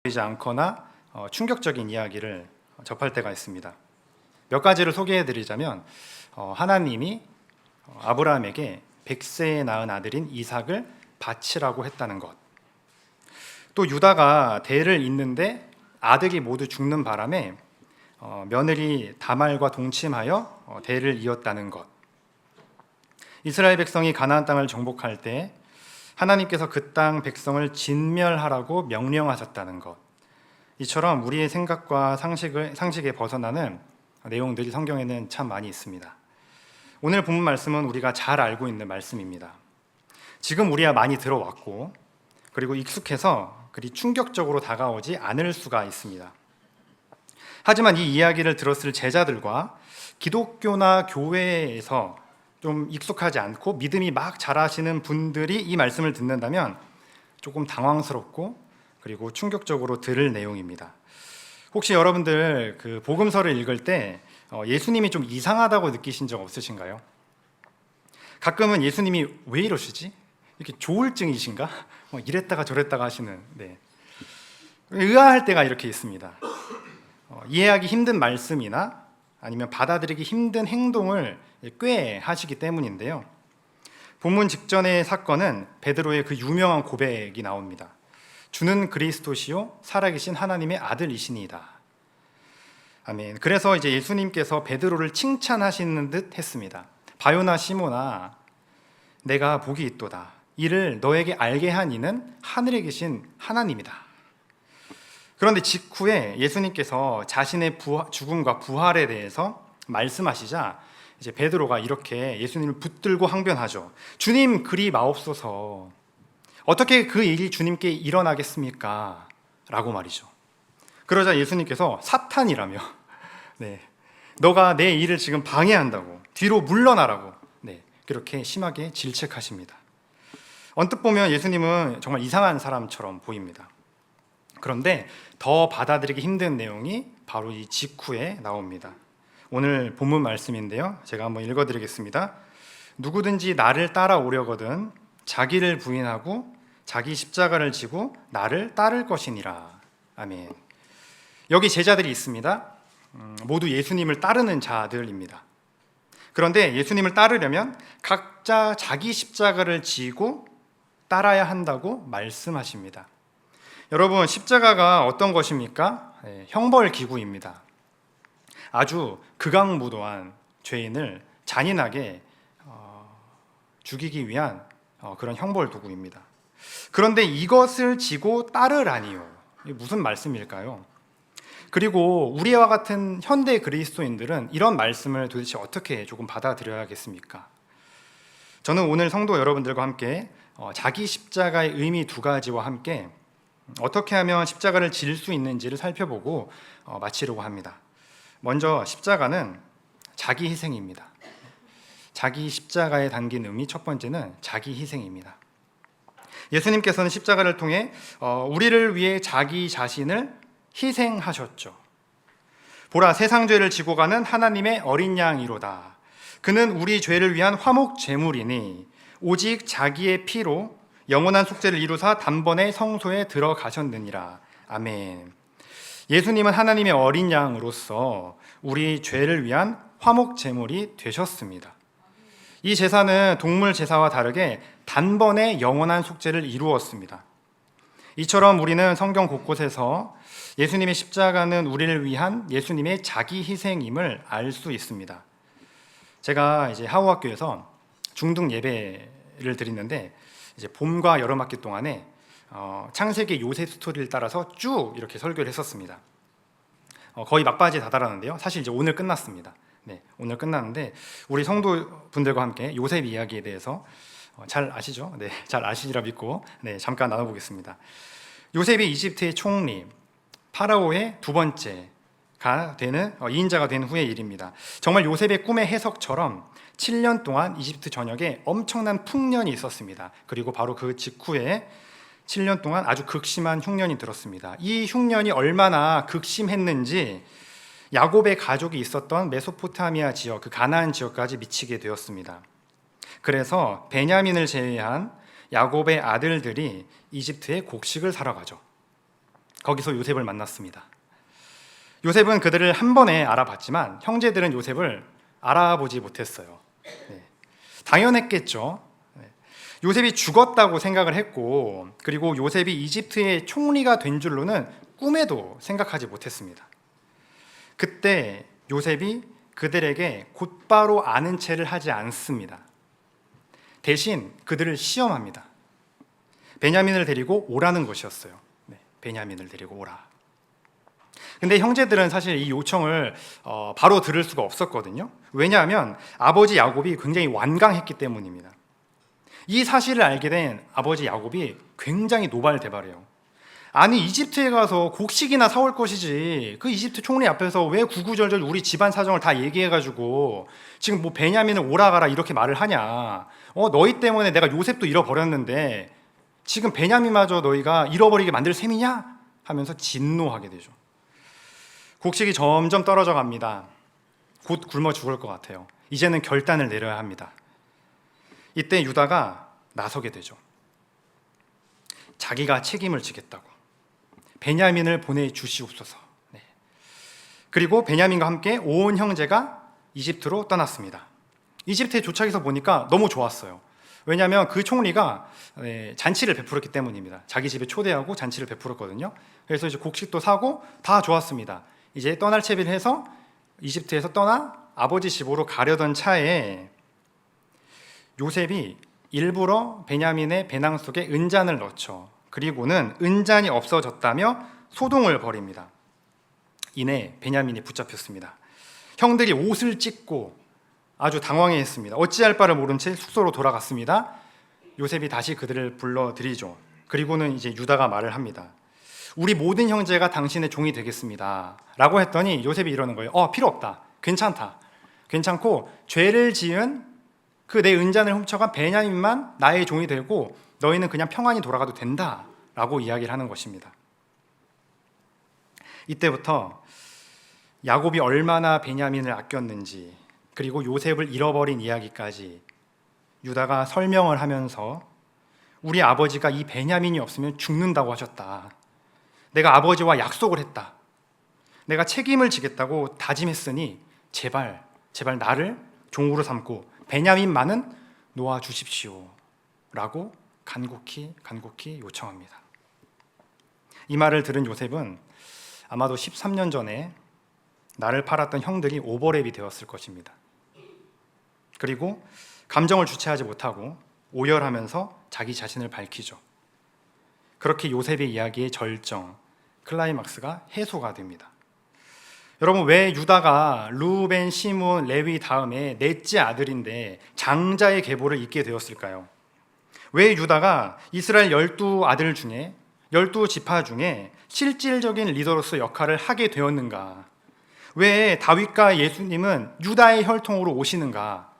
되지 않거나 충격적인 이야기를 접할 때가 있습니다. 몇 가지를 소개해드리자면 하나님이 아브라함에게 100세에 낳은 아들인 이삭을 바치라고 했다는 것, 또 유다가 대를 잇는데 아들이 모두 죽는 바람에 며느리 다말과 동침하여 대를 이었다는 것, 이스라엘 백성이 가나안 땅을 정복할 때 하나님께서 그 땅 백성을 진멸하라고 명령하셨다는 것, 이처럼 우리의 생각과 상식에 벗어나는 내용들이 성경에는 참 많이 있습니다. 오늘 본문 말씀은 우리가 잘 알고 있는 말씀입니다. 지금 우리가 많이 들어왔고 그리고 익숙해서 그리 충격적으로 다가오지 않을 수가 있습니다. 하지만 이 이야기를 들었을 제자들과 기독교나 교회에서 좀 익숙하지 않고 믿음이 막 자라시는 분들이 이 말씀을 듣는다면 조금 당황스럽고 그리고 충격적으로 들을 내용입니다. 혹시 여러분들 그 복음서를 읽을 때 예수님이 좀 이상하다고 느끼신 적 없으신가요? 가끔은 예수님이 왜 이러시지? 이렇게 조울증이신가? 이랬다가 저랬다가 하시는, 의아할 때가 이렇게 있습니다. 이해하기 힘든 말씀이나 아니면 받아들이기 힘든 행동을 꽤 하시기 때문인데요. 본문 직전의 사건은 베드로의 그 유명한 고백이 나옵니다. 주는 그리스도시요 살아계신 하나님의 아들이시니이다. 아멘. 그래서 이제 예수님께서 베드로를 칭찬하시는 듯 했습니다. 바요나 시모나, 내가 복이 있도다. 이를 너에게 알게 한 이는 하늘에 계신 하나님이다. 그런데 직후에 예수님께서 자신의 죽음과 부활에 대해서 말씀하시자 이제 베드로가 이렇게 예수님을 붙들고 항변하죠. 주님 그리 마옵소서. 어떻게 그 일이 주님께 일어나겠습니까? 라고 말이죠. 그러자 예수님께서 사탄이라며 너가 내 일을 지금 방해한다고, 뒤로 물러나라고 그렇게 심하게 질책하십니다. 언뜻 보면 예수님은 정말 이상한 사람처럼 보입니다. 그런데 더 받아들이기 힘든 내용이 바로 이 직후에 나옵니다. 오늘 본문 말씀인데요, 제가 한번 읽어드리겠습니다. 누구든지 나를 따라오려거든 자기를 부인하고 자기 십자가를 지고 나를 따를 것이니라. 아멘. 여기 제자들이 있습니다. 모두 예수님을 따르는 자들입니다. 그런데 예수님을 따르려면 각자 자기 십자가를 지고 따라야 한다고 말씀하십니다. 여러분, 십자가가 어떤 것입니까? 형벌기구입니다. 아주 극악무도한 죄인을 잔인하게 죽이기 위한 그런 형벌도구입니다. 그런데 이것을 지고 따르라니요. 이게 무슨 말씀일까요? 그리고 우리와 같은 현대 그리스도인들은 이런 말씀을 도대체 어떻게 조금 받아들여야겠습니까? 저는 오늘 성도 여러분들과 함께 자기 십자가의 의미 두 가지와 함께 어떻게 하면 십자가를 질 수 있는지를 살펴보고 마치려고 합니다. 먼저 십자가는 자기 희생입니다. 자기 십자가에 담긴 의미 첫 번째는 자기 희생입니다. 예수님께서는 십자가를 통해 우리를 위해 자기 자신을 희생하셨죠. 보라, 세상 죄를 지고 가는 하나님의 어린 양이로다. 그는 우리 죄를 위한 화목 제물이니 오직 자기의 피로 영원한 속죄를 이루사 단번에 성소에 들어가셨느니라. 아멘. 예수님은 하나님의 어린 양으로서 우리 죄를 위한 화목 제물이 되셨습니다. 이 제사는 동물 제사와 다르게 단번에 영원한 속죄를 이루었습니다. 이처럼 우리는 성경 곳곳에서 예수님의 십자가는 우리를 위한 예수님의 자기 희생임을 알 수 있습니다. 제가 이제 하우학교에서 중등 예배를 드리는데 이제 봄과 여름 학기 동안에 창세기 요셉 스토리를 따라서 쭉 이렇게 설교를 했었습니다. 거의 막바지에 다다랐는데요. 사실 이제 오늘 끝났습니다. 오늘 끝났는데 우리 성도분들과 함께 요셉 이야기에 대해서 잘 아시죠? 잘 아시리라 믿고 잠깐 나눠보겠습니다. 요셉이 이집트의 총리, 파라오의 두 번째가 되는 2인자가 된 후의 일입니다. 정말 요셉의 꿈의 해석처럼 7년 동안 이집트 전역에 엄청난 풍년이 있었습니다. 그리고 바로 그 직후에 7년 동안 아주 극심한 흉년이 들었습니다. 이 흉년이 얼마나 극심했는지 야곱의 가족이 있었던 메소포타미아 지역, 그 가나안 지역까지 미치게 되었습니다. 그래서 베냐민을 제외한 야곱의 아들들이 이집트에 곡식을 사러 가죠. 거기서 요셉을 만났습니다. 요셉은 그들을 한 번에 알아봤지만 형제들은 요셉을 알아보지 못했어요. 네. 당연했겠죠. 네. 요셉이 죽었다고 생각을 했고, 그리고 요셉이 이집트의 총리가 된 줄로는 꿈에도 생각하지 못했습니다. 그때 요셉이 그들에게 곧바로 아는 체를 하지 않습니다. 대신 그들을 시험합니다. 베냐민을 데리고 오라는 것이었어요. 네, 베냐민을 데리고 오라. 근데 형제들은 사실 이 요청을 바로 들을 수가 없었거든요. 왜냐하면 아버지 야곱이 굉장히 완강했기 때문입니다. 이 사실을 알게 된 아버지 야곱이 굉장히 노발대발해요. 아니, 이집트에 가서 곡식이나 사올 것이지 그 이집트 총리 앞에서 왜 구구절절 우리 집안 사정을 다 얘기해가지고 지금 뭐 베냐민을 오라가라 이렇게 말을 하냐. 너희 때문에 내가 요셉도 잃어버렸는데 지금 베냐민마저 너희가 잃어버리게 만들 셈이냐? 하면서 진노하게 되죠. 곡식이 점점 떨어져 갑니다. 곧 굶어 죽을 것 같아요. 이제는 결단을 내려야 합니다. 이때 유다가 나서게 되죠. 자기가 책임을 지겠다고. 베냐민을 보내주시옵소서. 네. 그리고 베냐민과 함께 온 형제가 이집트로 떠났습니다. 이집트에 도착해서 보니까 너무 좋았어요. 왜냐하면 그 총리가 잔치를 베풀었기 때문입니다. 자기 집에 초대하고 잔치를 베풀었거든요. 그래서 이제 곡식도 사고 다 좋았습니다. 이제 떠날 채비를 해서 이집트에서 떠나 아버지 집으로 가려던 차에 요셉이 일부러 베냐민의 배낭 속에 은잔을 넣죠. 그리고는 은잔이 없어졌다며 소동을 벌입니다. 이내 베냐민이 붙잡혔습니다. 형들이 옷을 찢고 아주 당황해했습니다. 어찌할 바를 모른 채 숙소로 돌아갔습니다. 요셉이 다시 그들을 불러들이죠. 그리고는 이제 유다가 말을 합니다. 우리 모든 형제가 당신의 종이 되겠습니다 라고 했더니 요셉이 이러는 거예요. 필요 없다. 괜찮다. 괜찮고 죄를 지은 그 내 은잔을 훔쳐간 베냐민만 나의 종이 되고 너희는 그냥 평안히 돌아가도 된다 라고 이야기를 하는 것입니다. 이때부터 야곱이 얼마나 베냐민을 아꼈는지, 그리고 요셉을 잃어버린 이야기까지 유다가 설명을 하면서 우리 아버지가 이 베냐민이 없으면 죽는다고 하셨다. 내가 아버지와 약속을 했다. 내가 책임을 지겠다고 다짐했으니 제발 나를 종으로 삼고 베냐민만은 놓아주십시오 라고 간곡히 요청합니다. 이 말을 들은 요셉은 아마도 13년 전에 나를 팔았던 형들이 오버랩이 되었을 것입니다. 그리고 감정을 주체하지 못하고 오열하면서 자기 자신을 밝히죠. 그렇게 요셉의 이야기의 절정, 클라이막스가 해소가 됩니다. 여러분, 왜 유다가 루벤, 시몬, 레위 다음에 넷째 아들인데 장자의 계보를 잇게 되었을까요? 왜 유다가 이스라엘 12아들 중에 12지파 중에 실질적인 리더로서 역할을 하게 되었는가? 왜 다윗과 예수님은 유다의 혈통으로 오시는가?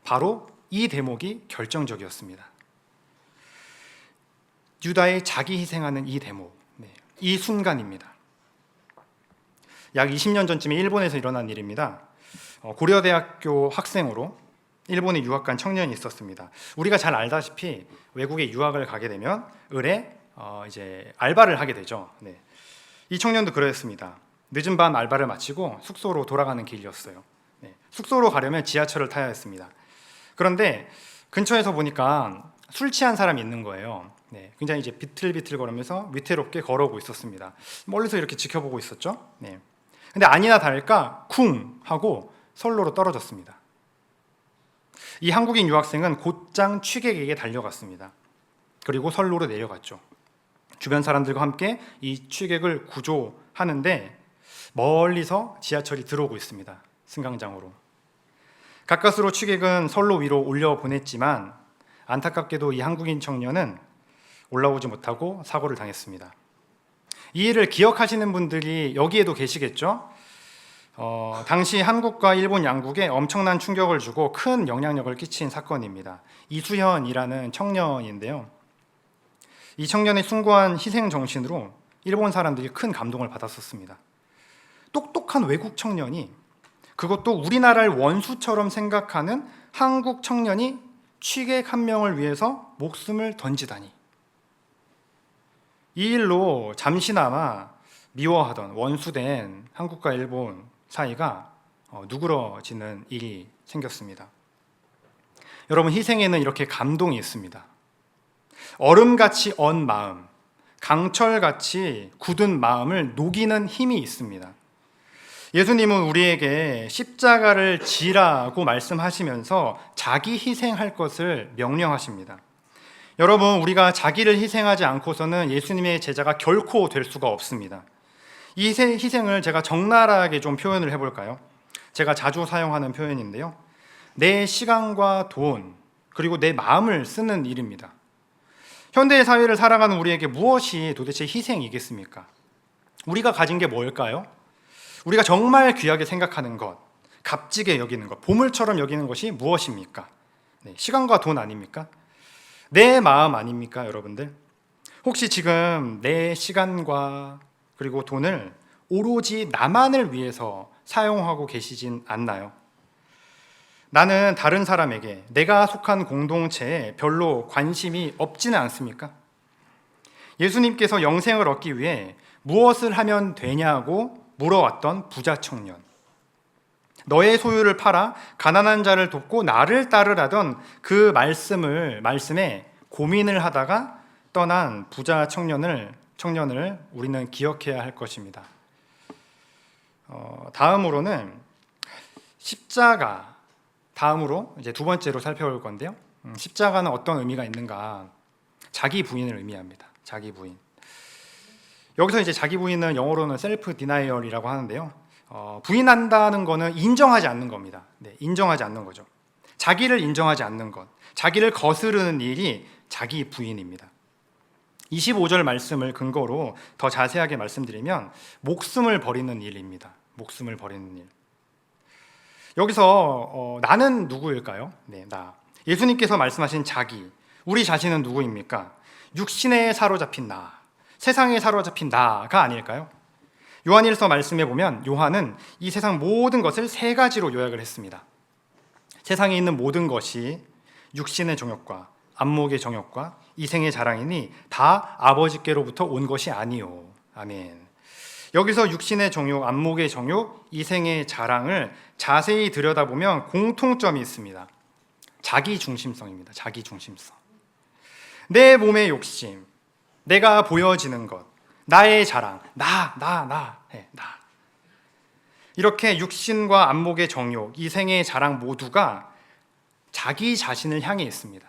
바로 이 대목이 결정적이었습니다. 유다의 자기 희생하는 이 대목, 이 순간입니다. 약 20년 전쯤에 일본에서 일어난 일입니다. 고려대학교 학생으로 일본에 유학 간 청년이 있었습니다. 우리가 잘 알다시피 외국에 유학을 가게 되면 을에 이제 알바를 하게 되죠. 이 청년도 그랬습니다. 늦은 밤 알바를 마치고 숙소로 돌아가는 길이었어요. 숙소로 가려면 지하철을 타야 했습니다. 그런데 근처에서 보니까 술 취한 사람이 있는 거예요. 굉장히 이제 비틀비틀 걸으면서 위태롭게 걸어오고 있었습니다. 멀리서 이렇게 지켜보고 있었죠. 근데 아니나 다를까 쿵 하고 선로로 떨어졌습니다. 이 한국인 유학생은 곧장 취객에게 달려갔습니다. 그리고 선로로 내려갔죠. 주변 사람들과 함께 이 취객을 구조하는데 멀리서 지하철이 들어오고 있습니다. 승강장으로. 가까스로 취객은 선로 위로 올려 보냈지만 안타깝게도 이 한국인 청년은 올라오지 못하고 사고를 당했습니다. 이 일을 기억하시는 분들이 여기에도 계시겠죠? 당시 한국과 일본 양국에 엄청난 충격을 주고 큰 영향력을 끼친 사건입니다. 이수현이라는 청년인데요. 이 청년의 숭고한 희생 정신으로 일본 사람들이 큰 감동을 받았었습니다. 똑똑한 외국 청년이, 그것도 우리나라를 원수처럼 생각하는 한국 청년이 취객 한 명을 위해서 목숨을 던지다니. 이 일로 잠시나마 미워하던 원수된 한국과 일본 사이가 누그러지는 일이 생겼습니다. 여러분, 희생에는 이렇게 감동이 있습니다. 얼음같이 언 마음, 강철같이 굳은 마음을 녹이는 힘이 있습니다. 예수님은 우리에게 십자가를 지라고 말씀하시면서 자기 희생할 것을 명령하십니다. 여러분, 우리가 자기를 희생하지 않고서는 예수님의 제자가 결코 될 수가 없습니다. 이 희생을 제가 적나라하게 좀 표현을 해볼까요? 제가 자주 사용하는 표현인데요. 내 시간과 돈, 그리고 내 마음을 쓰는 일입니다. 현대의 사회를 살아가는 우리에게 무엇이 도대체 희생이겠습니까? 우리가 가진 게 뭘까요? 우리가 정말 귀하게 생각하는 것, 값지게 여기는 것, 보물처럼 여기는 것이 무엇입니까? 시간과 돈 아닙니까? 내 마음 아닙니까, 여러분들? 혹시 지금 내 시간과 그리고 돈을 오로지 나만을 위해서 사용하고 계시진 않나요? 나는 다른 사람에게, 내가 속한 공동체에 별로 관심이 없지는 않습니까? 예수님께서 영생을 얻기 위해 무엇을 하면 되냐고 물어왔던 부자 청년, 너의 소유를 팔아 가난한 자를 돕고 나를 따르라던 그 말씀에 고민을 하다가 떠난 부자 청년을 우리는 기억해야 할 것입니다. 다음으로는 십자가, 다음으로 이제 두 번째로 살펴볼 건데요. 십자가는 어떤 의미가 있는가? 자기 부인을 의미합니다. 자기 부인. 여기서 이제 자기 부인은 영어로는 셀프 디나이얼이라고 하는데요. 부인한다는 거는 인정하지 않는 겁니다. 인정하지 않는 거죠. 자기를 인정하지 않는 것, 자기를 거스르는 일이 자기 부인입니다. 25절 말씀을 근거로 더 자세하게 말씀드리면 목숨을 버리는 일입니다. 목숨을 버리는 일. 여기서 나는 누구일까요? 나. 예수님께서 말씀하신 자기, 우리 자신은 누구입니까? 육신에 사로잡힌 나, 세상에 사로잡힌 나가 아닐까요? 요한일서 말씀해 보면 요한은 이 세상 모든 것을 세 가지로 요약을 했습니다. 세상에 있는 모든 것이 육신의 정욕과 안목의 정욕과 이생의 자랑이니 다 아버지께로부터 온 것이 아니요. 아멘. 여기서 육신의 정욕, 안목의 정욕, 이생의 자랑을 자세히 들여다보면 공통점이 있습니다. 자기 중심성입니다. 자기 중심성. 내 몸의 욕심, 내가 보여지는 것, 나의 자랑, 나. 이렇게 육신과 안목의 정욕, 이생의 자랑 모두가 자기 자신을 향해 있습니다.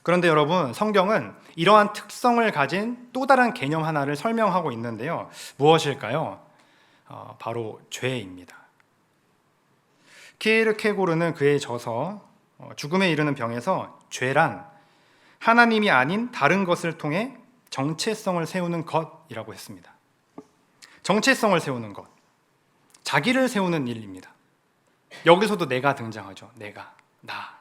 그런데 여러분, 성경은 이러한 특성을 가진 또 다른 개념 하나를 설명하고 있는데요. 무엇일까요? 바로 죄입니다. 키에르케고르는 그의 저서 죽음에 이르는 병에서 죄란 하나님이 아닌 다른 것을 통해 정체성을 세우는 것이라고 했습니다. 정체성을 세우는 것, 자기를 세우는 일입니다. 여기서도 내가 등장하죠. 내가, 나.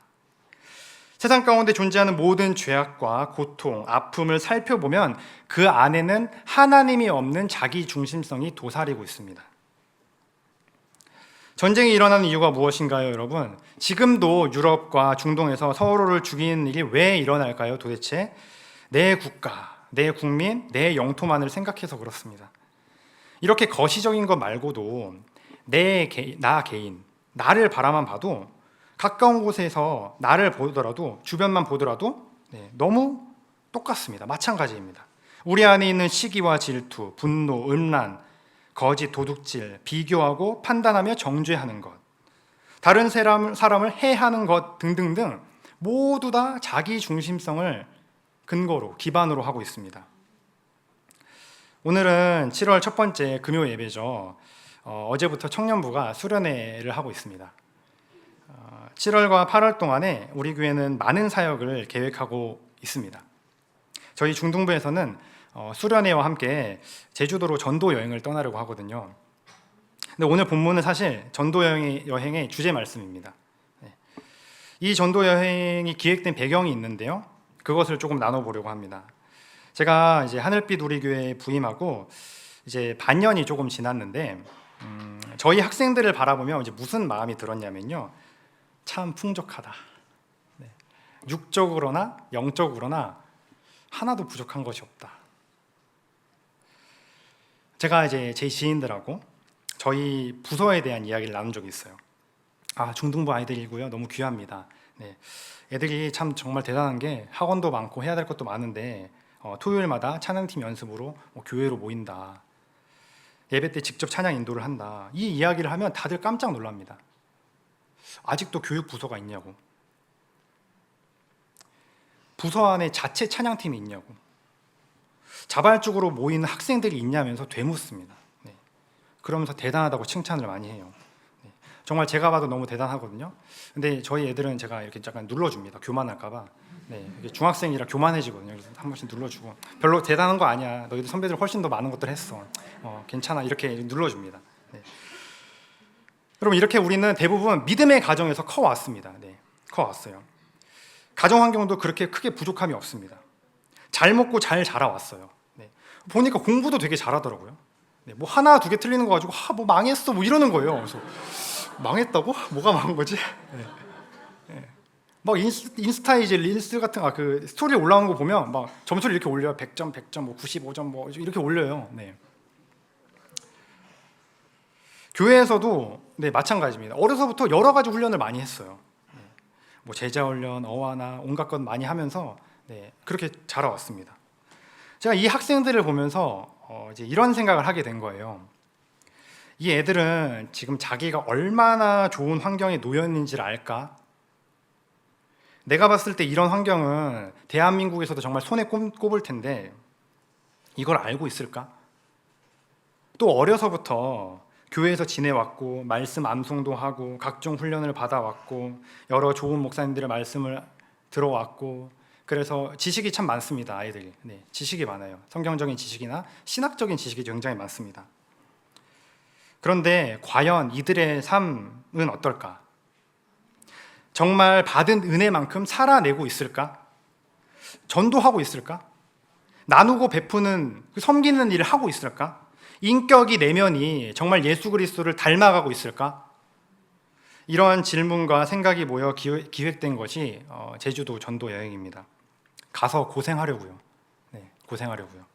세상 가운데 존재하는 모든 죄악과 고통, 아픔을 살펴보면 그 안에는 하나님이 없는 자기 중심성이 도사리고 있습니다. 전쟁이 일어나는 이유가 무엇인가요, 여러분? 지금도 유럽과 중동에서 서로를 죽이는 일이 왜 일어날까요, 도대체? 내 국가, 내 국민, 내 영토만을 생각해서 그렇습니다. 이렇게 거시적인 것 말고도 나 개인, 나를 바라만 봐도 가까운 곳에서 나를 보더라도, 주변만 보더라도 너무 똑같습니다. 마찬가지입니다. 우리 안에 있는 시기와 질투, 분노, 음란, 거짓, 도둑질, 비교하고 판단하며 정죄하는 것, 다른 사람을 해하는 것 등등등 모두 다 자기 중심성을 근거로, 기반으로 하고 있습니다. 오늘은 7월 첫 번째 금요 예배죠. 어제부터 청년부가 수련회를 하고 있습니다. 7월과 8월 동안에 우리 교회는 많은 사역을 계획하고 있습니다. 저희 중등부에서는 수련회와 함께 제주도로 전도 여행을 떠나려고 하거든요. 근데 오늘 본문은 사실 전도 여행의 주제 말씀입니다. 이 전도 여행이 기획된 배경이 있는데요. 그것을 조금 나눠보려고 합니다. 제가 이제 하늘빛 우리 교회에 부임하고 이제 반년이 조금 지났는데 저희 학생들을 바라보면 이제 무슨 마음이 들었냐면요. 참 풍족하다. 육적으로나 영적으로나 하나도 부족한 것이 없다. 제가 이제 제 지인들하고 저희 부서에 대한 이야기를 나눈 적이 있어요. 중등부 아이들이고요. 너무 귀합니다. 네. 애들이 참 정말 대단한 게 학원도 많고 해야 될 것도 많은데 토요일마다 찬양팀 연습으로 교회로 모인다. 예배 때 직접 찬양 인도를 한다. 이 이야기를 하면 다들 깜짝 놀랍니다. 아직도 교육 부서가 있냐고. 부서 안에 자체 찬양팀이 있냐고. 자발적으로 모이는 학생들이 있냐면서 되묻습니다. 네. 그러면서 대단하다고 칭찬을 많이 해요. 네. 정말 제가 봐도 너무 대단하거든요. 근데 저희 애들은 제가 이렇게 약간 눌러줍니다. 교만할까봐. 네. 중학생이라 교만해지거든요. 그래서 한 번씩 눌러주고 별로 대단한 거 아니야. 너희들 선배들 훨씬 더 많은 것들 했어. 괜찮아. 이렇게 눌러줍니다. 네. 여러분 이렇게 우리는 대부분 믿음의 가정에서 커왔습니다. 네. 커왔어요. 가정 환경도 그렇게 크게 부족함이 없습니다. 잘 먹고 잘 자라왔어요. 네. 보니까 공부도 되게 잘하더라고요. 네. 뭐 하나 두 개 틀리는 거 가지고 뭐 망했어 뭐 이러는 거예요. 그래서 망했다고? 뭐가 망한 거지? 네. 네. 막 인스타에 이제 릴스 같은 그 스토리에 올라오는 거 보면 막 점수를 이렇게 올려요. 100점, 100점, 뭐 95점 뭐 이렇게 올려요. 네. 교회에서도 네, 마찬가지입니다. 어려서부터 여러 가지 훈련을 많이 했어요. 네. 뭐 제자 훈련, 어화나 온갖 것 많이 하면서 네, 그렇게 자라왔습니다. 제가 이 학생들을 보면서 이제 이런 생각을 하게 된 거예요. 이 애들은 지금 자기가 얼마나 좋은 환경에 놓여 있는지를 알까? 내가 봤을 때 이런 환경은 대한민국에서도 정말 손에 꼽을 텐데 이걸 알고 있을까? 또 어려서부터 교회에서 지내왔고 말씀 암송도 하고 각종 훈련을 받아왔고 여러 좋은 목사님들의 말씀을 들어왔고 그래서 지식이 참 많습니다. 아이들이. 네, 지식이 많아요. 성경적인 지식이나 신학적인 지식이 굉장히 많습니다. 그런데 과연 이들의 삶은 어떨까? 정말 받은 은혜만큼 살아내고 있을까? 전도하고 있을까? 나누고 베푸는 섬기는 일을 하고 있을까? 인격이 내면이 정말 예수 그리스도를 닮아가고 있을까? 이러한 질문과 생각이 모여 기획된 것이 제주도 전도 여행입니다. 가서 고생하려고요. 네, 고생하려고요.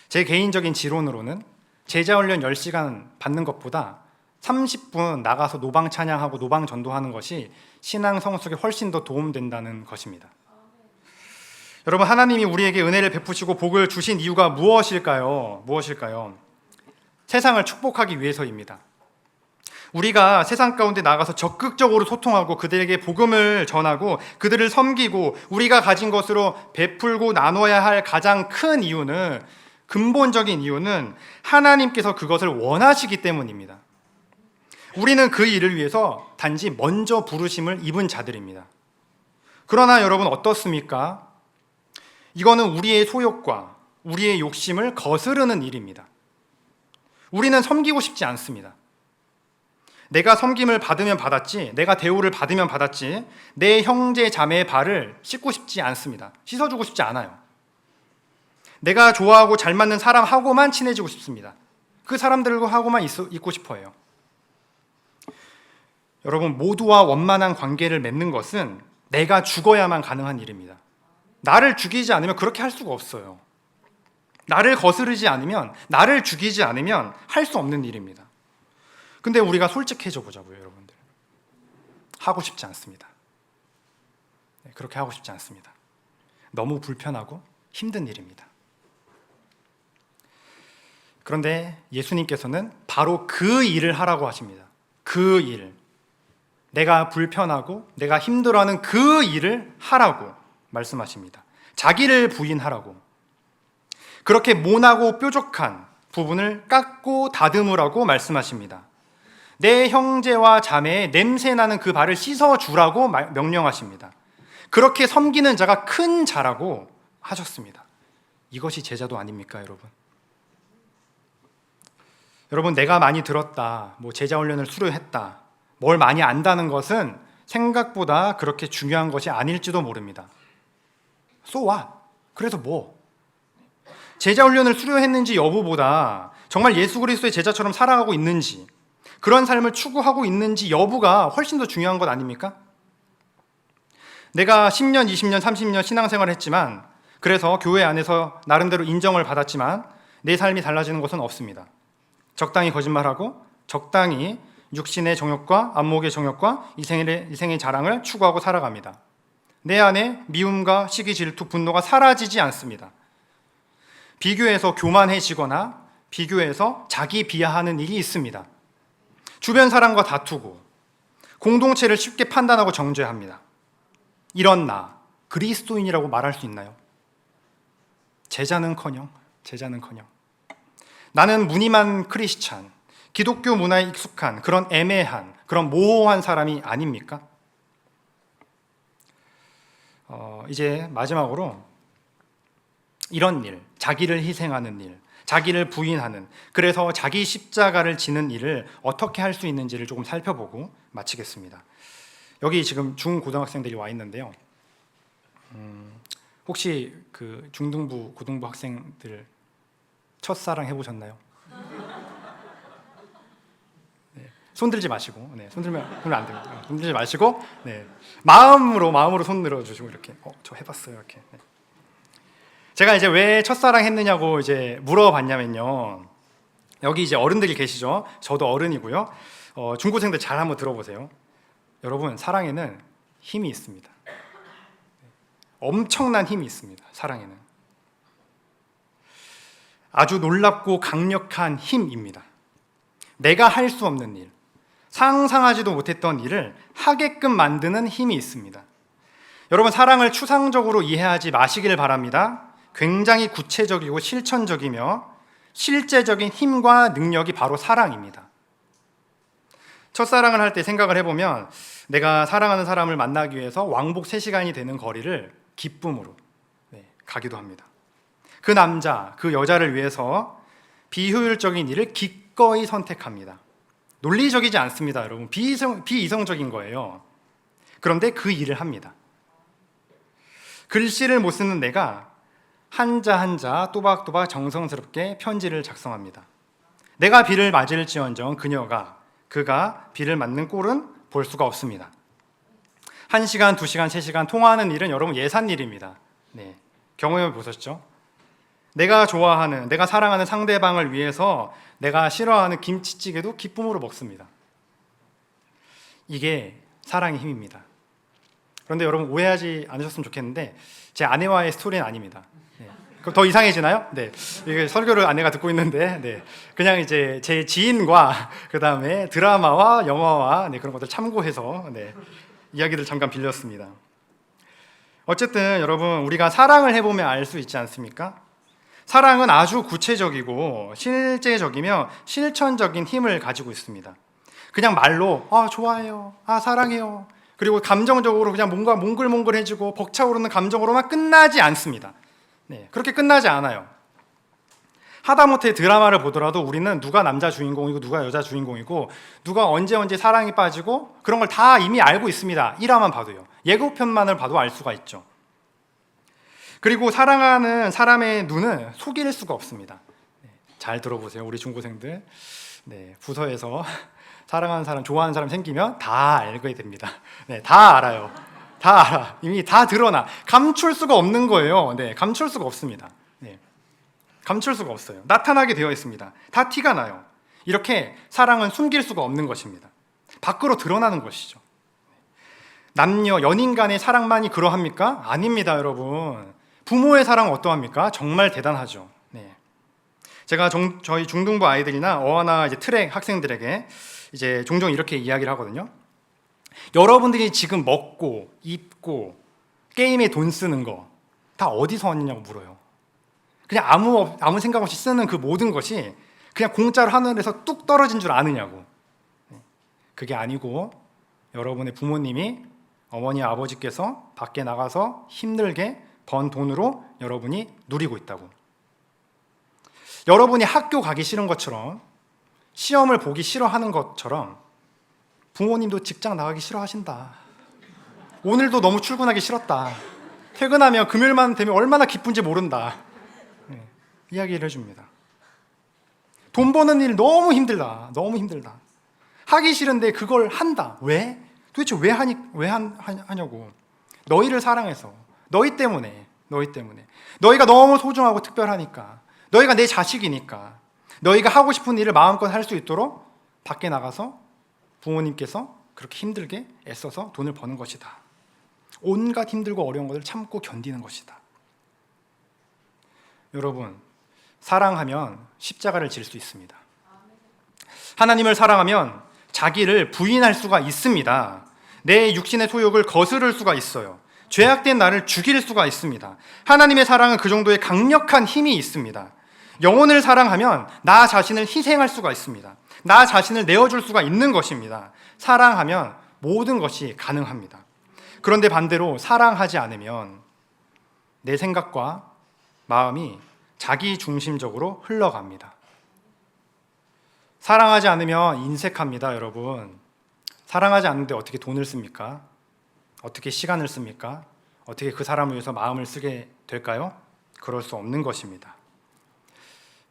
제 개인적인 지론으로는 제자훈련 10시간 받는 것보다 30분 나가서 노방 찬양하고 노방 전도하는 것이 신앙 성숙에 훨씬 더 도움된다는 것입니다. 여러분 하나님이 우리에게 은혜를 베푸시고 복을 주신 이유가 무엇일까요? 무엇일까요? 세상을 축복하기 위해서입니다. 우리가 세상 가운데 나가서 적극적으로 소통하고 그들에게 복음을 전하고 그들을 섬기고 우리가 가진 것으로 베풀고 나눠야 할 가장 큰 이유는 근본적인 이유는 하나님께서 그것을 원하시기 때문입니다. 우리는 그 일을 위해서 단지 먼저 부르심을 입은 자들입니다. 그러나 여러분 어떻습니까? 이거는 우리의 소욕과 우리의 욕심을 거스르는 일입니다. 우리는 섬기고 싶지 않습니다. 내가 섬김을 받으면 받았지, 내가 대우를 받으면 받았지, 내 형제 자매의 발을 씻고 싶지 않습니다. 씻어주고 싶지 않아요. 내가 좋아하고 잘 맞는 사람하고만 친해지고 싶습니다. 그 사람들하고만 있고 싶어요. 여러분 모두와 원만한 관계를 맺는 것은 내가 죽어야만 가능한 일입니다. 나를 죽이지 않으면 그렇게 할 수가 없어요. 나를 거스르지 않으면, 나를 죽이지 않으면 할 수 없는 일입니다. 근데 우리가 솔직해져 보자고요, 여러분들. 하고 싶지 않습니다. 네, 그렇게 하고 싶지 않습니다. 너무 불편하고 힘든 일입니다. 그런데 예수님께서는 바로 그 일을 하라고 하십니다. 그 일. 내가 불편하고 내가 힘들어하는 그 일을 하라고 말씀하십니다. 자기를 부인하라고. 그렇게 모나고 뾰족한 부분을 깎고 다듬으라고 말씀하십니다. 내 형제와 자매의 냄새나는 그 발을 씻어주라고 명령하십니다. 그렇게 섬기는 자가 큰 자라고 하셨습니다. 이것이 제자도 아닙니까, 여러분? 여러분, 내가 많이 들었다, 제자 훈련을 수료했다, 뭘 많이 안다는 것은 생각보다 그렇게 중요한 것이 아닐지도 모릅니다. So what? 그래서 뭐? 제자 훈련을 수료했는지 여부보다 정말 예수 그리스도의 제자처럼 살아가고 있는지, 그런 삶을 추구하고 있는지 여부가 훨씬 더 중요한 것 아닙니까? 내가 10년, 20년, 30년 신앙생활을 했지만, 그래서 교회 안에서 나름대로 인정을 받았지만 내 삶이 달라지는 것은 없습니다. 적당히 거짓말하고 적당히 육신의 정욕과 안목의 정욕과 이생의 자랑을 추구하고 살아갑니다. 내 안에 미움과 시기, 질투, 분노가 사라지지 않습니다. 비교해서 교만해지거나 비교해서 자기 비하하는 일이 있습니다. 주변 사람과 다투고 공동체를 쉽게 판단하고 정죄합니다. 이런 나, 그리스도인이라고 말할 수 있나요? 제자는커녕 나는 무늬만 크리스찬, 기독교 문화에 익숙한 그런 애매한, 그런 모호한 사람이 아닙니까? 이제 마지막으로 이런 일, 자기를 희생하는 일, 자기를 부인하는, 그래서 자기 십자가를 지는 일을 어떻게 할 수 있는지를 조금 살펴보고 마치겠습니다. 여기 지금 중고등학생들이 와 있는데요. 혹시 그 중등부, 고등부 학생들 첫사랑 해보셨나요? 네, 손 들지 마시고, 네, 손 들면 안 됩니다. 손 들지 마시고, 네, 마음으로 손 들어주시고 이렇게, 저 해봤어요 이렇게. 네. 제가 이제 왜 첫사랑 했느냐고 이제 물어봤냐면요. 여기 이제 어른들이 계시죠. 저도 어른이고요. 중고생들 잘 한번 들어보세요. 여러분, 사랑에는 힘이 있습니다. 엄청난 힘이 있습니다. 사랑에는 아주 놀랍고 강력한 힘입니다. 내가 할 수 없는 일, 상상하지도 못했던 일을 하게끔 만드는 힘이 있습니다. 여러분, 사랑을 추상적으로 이해하지 마시길 바랍니다. 굉장히 구체적이고 실천적이며 실제적인 힘과 능력이 바로 사랑입니다. 첫사랑을 할 때 생각을 해보면 내가 사랑하는 사람을 만나기 위해서 왕복 3시간이 되는 거리를 기쁨으로 가기도 합니다. 그 남자, 그 여자를 위해서 비효율적인 일을 기꺼이 선택합니다. 논리적이지 않습니다, 여러분. 비이성적인 거예요. 그런데 그 일을 합니다. 글씨를 못 쓰는 내가 한자 한자 또박또박 정성스럽게 편지를 작성합니다. 내가 비를 맞을지언정 그가 비를 맞는 꼴은 볼 수가 없습니다. 1시간, 2시간, 3시간 통화하는 일은 여러분 예산 일입니다. 네, 경험해 보셨죠? 내가 좋아하는, 내가 사랑하는 상대방을 위해서 내가 싫어하는 김치찌개도 기쁨으로 먹습니다. 이게 사랑의 힘입니다. 그런데 여러분 오해하지 않으셨으면 좋겠는데 제 아내와의 스토리는 아닙니다. 네. 그럼 더 이상해지나요? 네, 이게 설교를 아내가 듣고 있는데, 네, 그냥 이제 제 지인과 그 다음에 드라마와 영화와 그런 것들 참고해서 이야기를 잠깐 빌렸습니다. 어쨌든 여러분, 우리가 사랑을 해보면 알 수 있지 않습니까? 사랑은 아주 구체적이고 실제적이며 실천적인 힘을 가지고 있습니다. 그냥 말로 좋아해요, 사랑해요, 그리고 감정적으로 그냥 뭔가 몽글몽글해지고 벅차오르는 감정으로만 끝나지 않습니다. 네, 그렇게 끝나지 않아요. 하다못해 드라마를 보더라도 우리는 누가 남자 주인공이고 누가 여자 주인공이고 누가 언제 사랑에 빠지고 그런 걸 다 이미 알고 있습니다. 1화만 봐도요. 예고편만을 봐도 알 수가 있죠. 그리고 사랑하는 사람의 눈은 속일 수가 없습니다. 잘 들어보세요, 우리 중고생들. 부서에서 사랑하는 사람, 좋아하는 사람 생기면 다 알게 됩니다. 다 알아요. 다 알아. 이미 다 드러나. 감출 수가 없는 거예요. 감출 수가 없습니다. 감출 수가 없어요. 나타나게 되어 있습니다. 다 티가 나요. 이렇게 사랑은 숨길 수가 없는 것입니다. 밖으로 드러나는 것이죠. 남녀, 연인 간의 사랑만이 그러합니까? 아닙니다, 여러분. 부모의 사랑은 어떠합니까? 정말 대단하죠. 제가 저희 중등부 아이들이나 어하나 이제 트랙 학생들에게 이제 종종 이렇게 이야기를 하거든요. 여러분들이 지금 먹고 입고 게임에 돈 쓰는 거 다 어디서 왔느냐고 물어요. 그냥 아무 생각 없이 쓰는 그 모든 것이 그냥 공짜로 하늘에서 뚝 떨어진 줄 아느냐고. 그게 아니고 여러분의 부모님이, 어머니 아버지께서 밖에 나가서 힘들게 번 돈으로 여러분이 누리고 있다고. 여러분이 학교 가기 싫은 것처럼, 시험을 보기 싫어하는 것처럼 부모님도 직장 나가기 싫어하신다. 오늘도 너무 출근하기 싫었다. 퇴근하면 금요일만 되면 얼마나 기쁜지 모른다. 이야기를 해줍니다. 돈 버는 일 너무 힘들다. 너무 힘들다. 하기 싫은데 그걸 한다. 왜? 도대체 왜 하냐고. 너희를 사랑해서, 너희 때문에. 너희가 너무 소중하고 특별하니까, 너희가 내 자식이니까 너희가 하고 싶은 일을 마음껏 할 수 있도록 밖에 나가서 부모님께서 그렇게 힘들게 애써서 돈을 버는 것이다. 온갖 힘들고 어려운 것을 참고 견디는 것이다. 여러분, 사랑하면 십자가를 질 수 있습니다. 하나님을 사랑하면 자기를 부인할 수가 있습니다. 내 육신의 소욕을 거스를 수가 있어요. 죄악된 나를 죽일 수가 있습니다. 하나님의 사랑은 그 정도의 강력한 힘이 있습니다. 영혼을 사랑하면 나 자신을 희생할 수가 있습니다. 나 자신을 내어줄 수가 있는 것입니다. 사랑하면 모든 것이 가능합니다. 그런데 반대로 사랑하지 않으면 내 생각과 마음이 자기 중심적으로 흘러갑니다. 사랑하지 않으면 인색합니다, 여러분. 사랑하지 않는데 어떻게 돈을 씁니까? 어떻게 시간을 씁니까? 어떻게 그 사람을 위해서 마음을 쓰게 될까요? 그럴 수 없는 것입니다.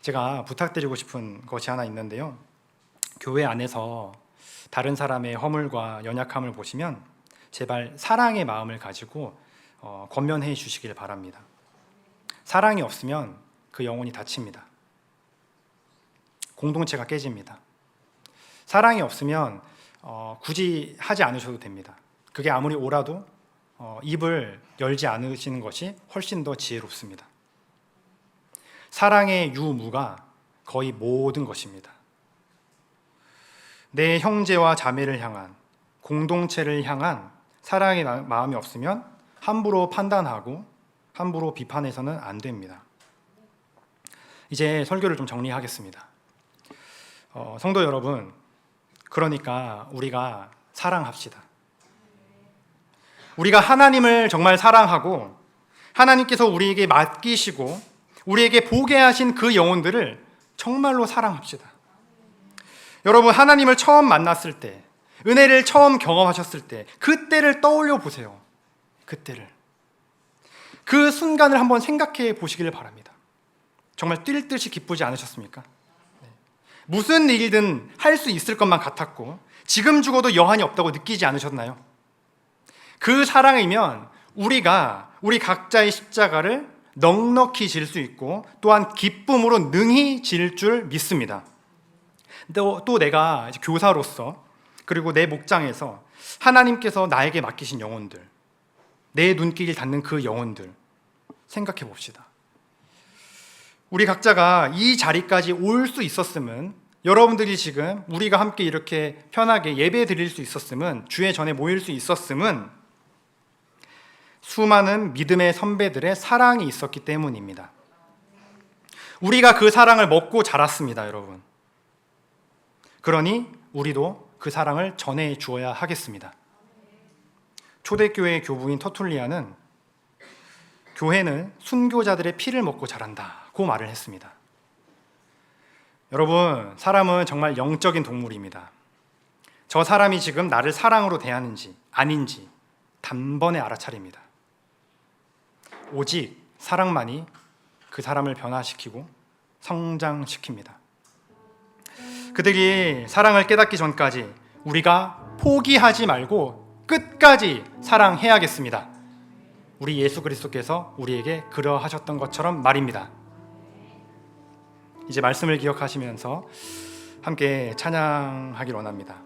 제가 부탁드리고 싶은 것이 하나 있는데요. 교회 안에서 다른 사람의 허물과 연약함을 보시면 제발 사랑의 마음을 가지고 권면해 주시길 바랍니다. 사랑이 없으면 그 영혼이 다칩니다. 공동체가 깨집니다. 사랑이 없으면 굳이 하지 않으셔도 됩니다. 그게 아무리 오라도 입을 열지 않으시는 것이 훨씬 더 지혜롭습니다. 사랑의 유무가 거의 모든 것입니다. 내 형제와 자매를 향한, 공동체를 향한 사랑의 마음이 없으면 함부로 판단하고 함부로 비판해서는 안 됩니다. 이제 설교를 좀 정리하겠습니다. 성도 여러분, 그러니까 우리가 사랑합시다. 우리가 하나님을 정말 사랑하고 하나님께서 우리에게 맡기시고 우리에게 보게 하신 그 영혼들을 정말로 사랑합시다. 여러분, 하나님을 처음 만났을 때, 은혜를 처음 경험하셨을 때 그때를 떠올려 보세요. 그때를. 그 순간을 한번 생각해 보시기를 바랍니다. 정말 뛸 듯이 기쁘지 않으셨습니까? 무슨 일이든 할 수 있을 것만 같았고 지금 죽어도 여한이 없다고 느끼지 않으셨나요? 그 사랑이면 우리가 우리 각자의 십자가를 넉넉히 질 수 있고 또한 기쁨으로 능히 질 줄 믿습니다. 또 내가 교사로서 그리고 내 목장에서 하나님께서 나에게 맡기신 영혼들, 내 눈길을 닿는 그 영혼들 생각해 봅시다. 우리 각자가 이 자리까지 올 수 있었으면, 여러분들이 지금 우리가 함께 이렇게 편하게 예배 드릴 수 있었으면, 주의 전에 모일 수 있었으면 수많은 믿음의 선배들의 사랑이 있었기 때문입니다. 우리가 그 사랑을 먹고 자랐습니다, 여러분. 그러니 우리도 그 사랑을 전해 주어야 하겠습니다. 초대교회 교부인 터툴리아는 교회는 순교자들의 피를 먹고 자란다고 말을 했습니다. 여러분, 사람은 정말 영적인 동물입니다. 저 사람이 지금 나를 사랑으로 대하는지 아닌지 단번에 알아차립니다. 오직 사랑만이 그 사람을 변화시키고 성장시킵니다. 그들이 사랑을 깨닫기 전까지 우리가 포기하지 말고 끝까지 사랑해야겠습니다. 우리 예수 그리스도께서 우리에게 그러하셨던 것처럼 말입니다. 이제 말씀을 기억하시면서 함께 찬양하길 원합니다.